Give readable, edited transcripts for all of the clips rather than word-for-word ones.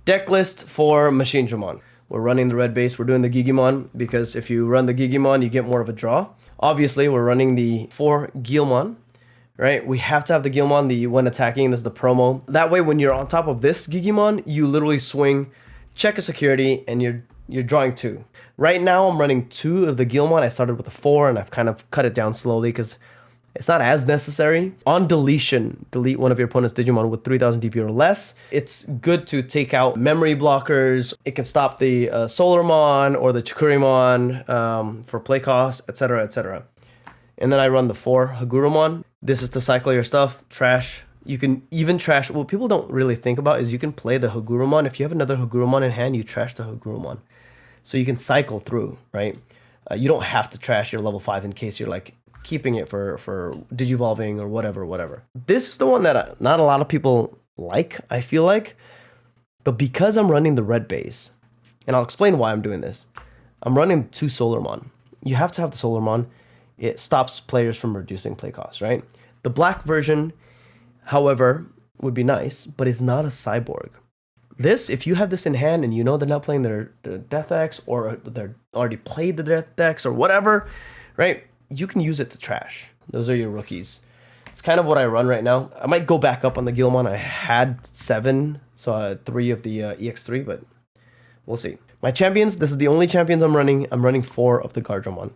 Deck list for Machinedramon. We're running the red base. We're doing the Gigimon because if you run the Gigimon, you get more of a draw. Obviously, we're running the 4 Guilmon, right? We have to have the Guilmon when attacking. This is the promo. That way, when you're on top of this Gigimon, you literally swing, check a security, and you're drawing 2. Right now, I'm running 2 of the Guilmon. I started with the 4, and I've kind of cut it down slowly because it's not as necessary. On deletion, delete one of your opponent's Digimon with 3000 DP or less. It's good to take out memory blockers. It can stop the Solarmon or the Chikurimon for play cost, etc., etc. And then I run the 4 Hagurumon. This is to cycle your stuff, trash. You can even trash, what people don't really think about is you can play the Hagurumon. If you have another Hagurumon in hand, you trash the Hagurumon. So you can cycle through, right? You don't have to trash your level 5 in case you're like, keeping it for digivolving or whatever. This is the one that not a lot of people like, I feel like. But because I'm running the red base, and I'll explain why I'm doing this. I'm running 2 Solarmon. You have to have the Solarmon. It stops players from reducing play costs, right? The black version, however, would be nice, but it's not a cyborg. This, if you have this in hand and you know they're not playing their Death X or they're already played the Death X or whatever, right? You can use it to trash. Those are your rookies. It's kind of what I run right now. I might go back up on the Guilmon. I had 7, so I had 3 of the EX3, but we'll see. My champions, this is the only champions I'm running. I'm running 4 of the Guardromon.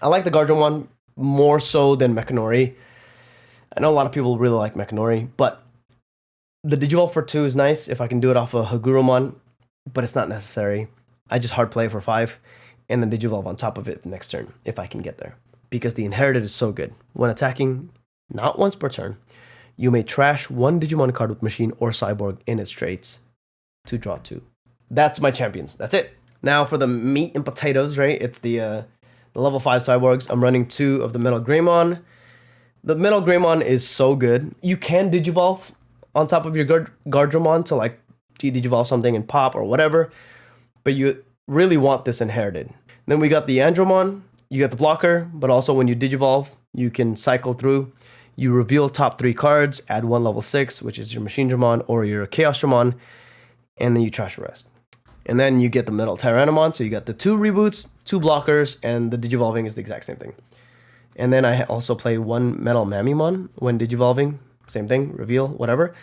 I like the Guardromon more so than Mechanori. I know a lot of people really like Mechanori, but the Digivolve for 2 is nice if I can do it off of Hagurumon, but it's not necessary. I just hard play for 5. And then Digivolve on top of it next turn, if I can get there. Because the Inherited is so good. When attacking, not once per turn, you may trash 1 Digimon card with Machine or Cyborg in its traits to draw 2. That's my champions. That's it. Now for the meat and potatoes, right? It's the level 5 Cyborgs. I'm running 2 of the Metal Greymon. The Metal Greymon is so good. You can Digivolve on top of your Guardromon to like Digivolve something and pop or whatever. But you really want this Inherited. Then we got the Andromon, you got the blocker, but also when you Digivolve, you can cycle through. You reveal top 3 cards, add 1 level 6, which is your Machinedramon or your Chaosdramon, and then you trash the rest. And then you get the Metal Tyrannomon, so you got the 2 reboots, 2 blockers, and the Digivolving is the exact same thing. And then I also play 1 Metal Mamimon when Digivolving, same thing, reveal, whatever.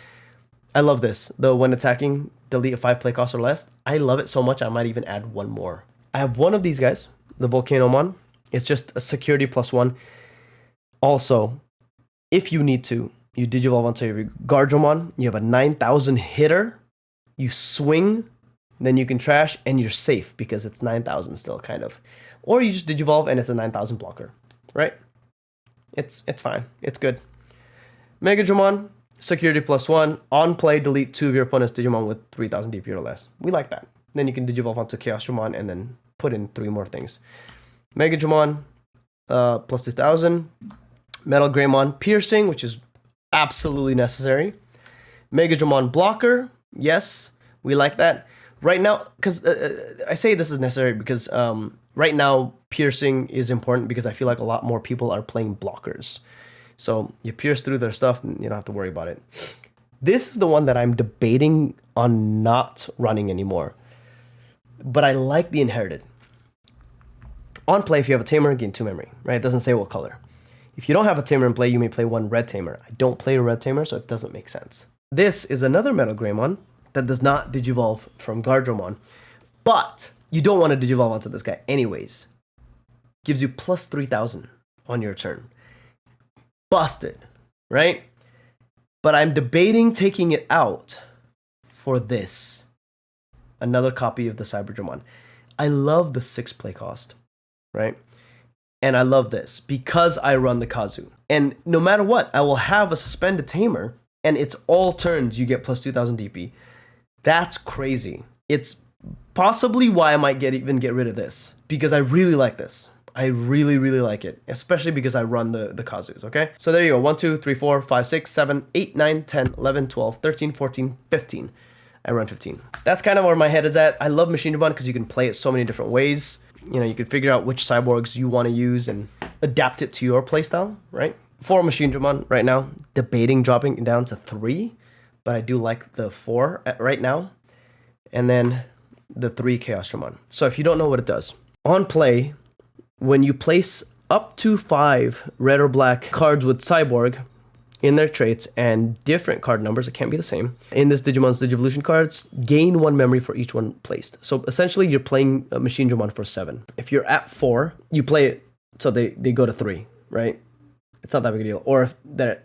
I love this, though when attacking, delete a 5 play cost or less. I love it so much, I might even add 1 more. I have 1 of these guys, the Volcanomon. It's just a security +1. Also, if you need to, you Digivolve onto your Guardromon. You have a 9,000 hitter. You swing, then you can trash, and you're safe because it's 9,000 still, kind of. Or you just Digivolve and it's a 9,000 blocker, right? It's fine. It's good. Megadramon, security +1. On play, delete 2 of your opponent's Digimon with 3,000 DP or less. We like that. Then you can Digivolve onto Chaosdramon and then put in 3 more things. Megadramon, +2,000. Metal Greymon, piercing, which is absolutely necessary. Megadramon blocker, yes, we like that. Right now, because I say this is necessary because right now piercing is important because I feel like a lot more people are playing blockers. So you pierce through their stuff and you don't have to worry about it. This is the one that I'm debating on not running anymore. But I like the Inherited. On play, if you have a Tamer, gain 2 memory, right? It doesn't say what color. If you don't have a Tamer in play, you may play 1 Red Tamer. I don't play a Red Tamer, so it doesn't make sense. This is another Metal Greymon that does not Digivolve from Guardromon. But you don't want to Digivolve onto this guy anyways. Gives you +3,000 on your turn. Busted, right? But I'm debating taking it out for this. Another copy of the Cyberdramon. I love the 6 play cost, right? And I love this because I run the Kazu. And no matter what, I will have a suspended Tamer and it's all turns you get +2,000 DP. That's crazy. It's possibly why I might even get rid of this because I really like this. I really, really like it, especially because I run the Kazus, okay? So there you go, 1, 2, 3, 4, 5, 6, 7, 8, 9, 10, 11, 12, 13, 14, 15. I run 15. That's kind of where my head is at. I love Machinedramon because you can play it so many different ways. You know, you can figure out which cyborgs you want to use and adapt it to your playstyle, right? For Machinedramon right now, debating dropping it down to 3, but I do like the 4 right now. and then the 3 Chaosdramon. So if you don't know what it does, on play, when you place up to 5 red or black cards with Cyborg in their traits and different card numbers, it can't be the same, in this Digimon's Digivolution cards, gain 1 memory for each one placed. So essentially you're playing a Machinedramon for 7. If you're at 4, you play it, so they go to 3, right? It's not that big a deal. Or if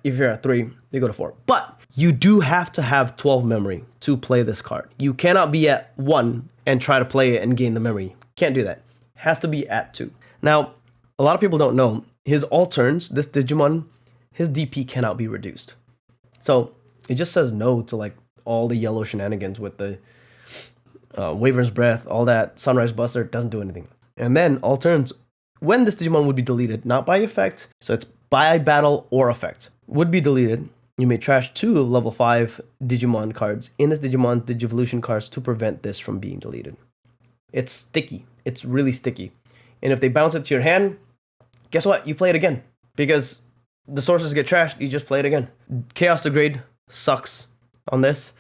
you're at 3, they go to 4. But you do have to have 12 memory to play this card. You cannot be at 1 and try to play it and gain the memory. Can't do that. It has to be at 2. Now, a lot of people don't know, his all turns, this Digimon, his DP cannot be reduced. So it just says no to like all the yellow shenanigans with the Wyvern's Breath, all that. Sunrise Buster doesn't do anything. And then all turns, when this Digimon would be deleted, not by effect, so it's by battle or effect, would be deleted, you may trash 2 of level 5 Digimon cards in this Digimon's Digivolution cards to prevent this from being deleted. It's sticky. It's really sticky. And if they bounce it to your hand, guess what? You play it again. Because the sources get trashed, you just play it again. Chaos Degrade sucks on this,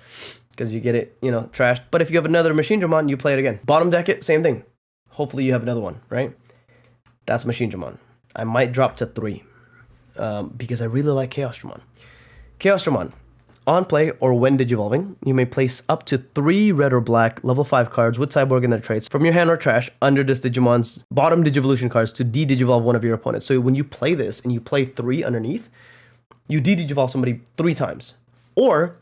because you get it, trashed. But if you have another Machinedramon, you play it again. Bottom deck it, same thing. Hopefully you have another one, right? That's Machinedramon. I might drop to 3. Because I really like Chaosdramon. Chaosdramon. On play or when digivolving, you may place up to 3 red or black level 5 cards with Cyborg in their traits from your hand or trash under this Digimon's bottom Digivolution cards to de-digivolve one of your opponents. So when you play this and you play 3 underneath, you de-digivolve somebody 3 times. Or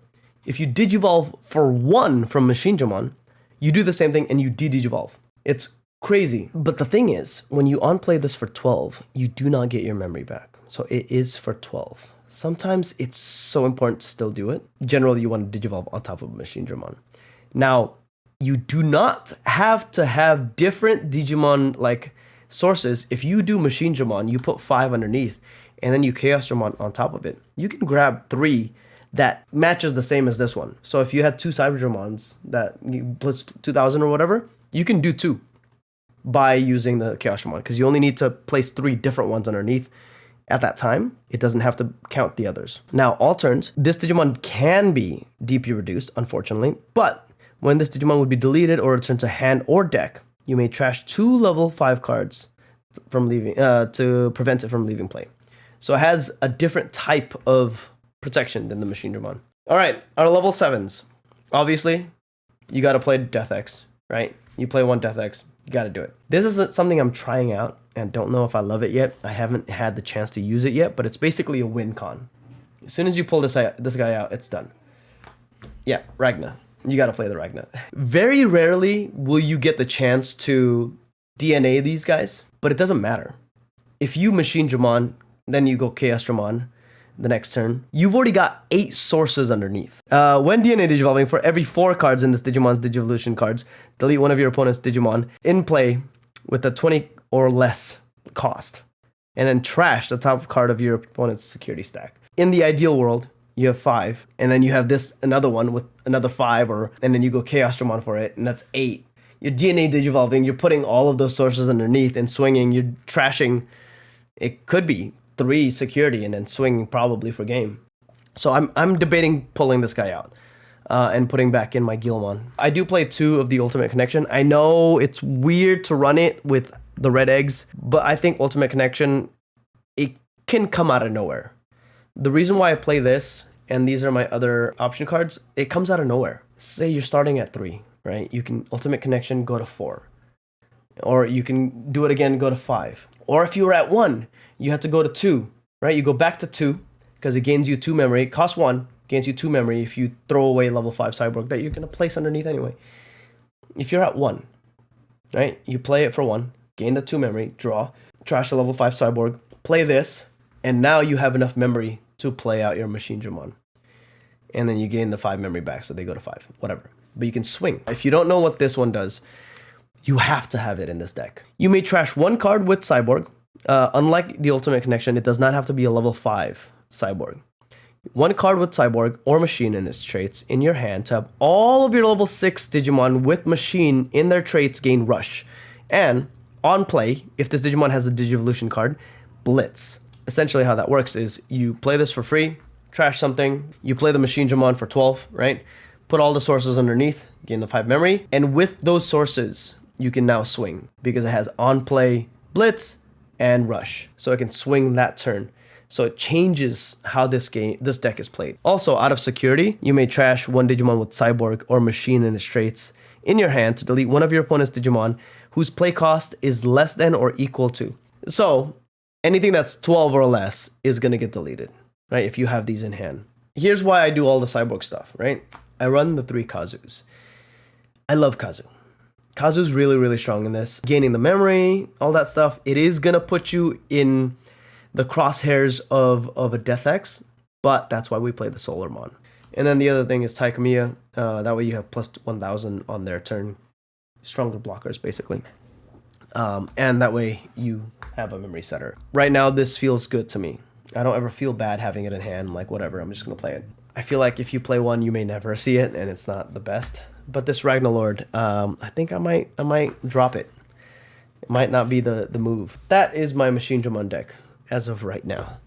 if you digivolve for 1 from Machinedramon, you do the same thing and you de-digivolve. It's crazy. But the thing is, when you on-play this for 12, you do not get your memory back. So it is for 12. Sometimes it's so important to still do it. Generally, you want to digivolve on top of Machinedramon. Now, you do not have to have different Digimon like sources. If you do Machinedramon, you put 5 underneath, and then you Chaosdramon on top of it. You can grab 3 that matches the same as this one. So if you had 2 Cyberdramons that you blitz 2000 or whatever, you can do 2 by using the Chaosdramon, because you only need to place 3 different ones underneath. At that time, it doesn't have to count the others. Now, all turns, this Digimon can be DP reduced, unfortunately, but when this Digimon would be deleted or returned to hand or deck, you may trash 2 level 5 cards from leaving to prevent it from leaving play. So it has a different type of protection than the Machinedramon. All right, our level 7s. Obviously, you got to play Death X, right? You play 1 Death X, you got to do it. This is something I'm trying out and don't know if I love it yet. I haven't had the chance to use it yet, but it's basically a win con. As soon as you pull this guy out, it's done. Yeah, Ragna. You got to play the Ragna. Very rarely will you get the chance to DNA these guys, but it doesn't matter. If you Machinedramon, then you go Chaosdramon the next turn, you've already got 8 sources underneath. When DNA Digivolving, for every 4 cards in this Digimon's Digivolution cards, delete one of your opponent's Digimon in play with a 20 or less cost, and then trash the top card of your opponent's security stack. In the ideal world, you have 5, and then you have another one with another 5, and then you go Chaosdramon for it, and that's 8. You're DNA Digivolving, you're putting all of those sources underneath and swinging, you're trashing, it could be 3 security and then swinging probably for game. So I'm debating pulling this guy out and putting back in my Guilmon. I do play 2 of the Ultimate Connection. I know it's weird to run it with the red eggs, but I think Ultimate Connection, it can come out of nowhere. The reason why I play this, and these are my other option cards, it comes out of nowhere. Say you're starting at 3, right? You can Ultimate Connection, go to 4. Or you can do it again, go to 5. Or if you were at 1, you have to go to 2, right? You go back to 2, because it gains you 2 memory. It costs 1, gains you 2 memory if you throw away level 5 Cyborg that you're going to place underneath anyway. If you're at 1, right? You play it for 1, gain the 2 memory, draw, trash the level 5 Cyborg, play this, and now you have enough memory to play out your Machinedramon. And then you gain the 5 memory back, so they go to 5, whatever. But you can swing. If you don't know what this one does, you have to have it in this deck. You may trash 1 card with Cyborg. Unlike the Ultimate Connection, it does not have to be a level 5 Cyborg. 1 card with Cyborg or Machine in its traits in your hand to have all of your level 6 Digimon with Machine in their traits gain Rush. And on play, if this Digimon has a Digivolution card, Blitz. Essentially how that works is you play this for free, trash something, you play the Machinedramon for 12, right? put all the sources underneath, gain the 5 memory, and with those sources, you can now swing because it has on play, blitz, and rush. So it can swing that turn. So it changes how this deck is played. Also, out of security, you may trash one Digimon with Cyborg or Machine in its traits in your hand to delete one of your opponent's Digimon whose play cost is less than or equal to. So anything that's 12 or less is going to get deleted, right? If you have these in hand. Here's why I do all the Cyborg stuff, right? I run the 3 Kazus. I love Kazu. Kazu's really, really strong in this. Gaining the memory, all that stuff. It is going to put you in the crosshairs of a Death X, but that's why we play the Solarmon. And then the other thing is Taikamiya. That way you have plus 1000 on their turn. Stronger blockers, basically. And that way you have a memory setter. Right now, this feels good to me. I don't ever feel bad having it in hand. Like, whatever, I'm just going to play it. I feel like if you play one, you may never see it, and it's not the best. But this Ragnalord, I think I might drop it. It might not be the move. That is my Machinedramon deck as of right now.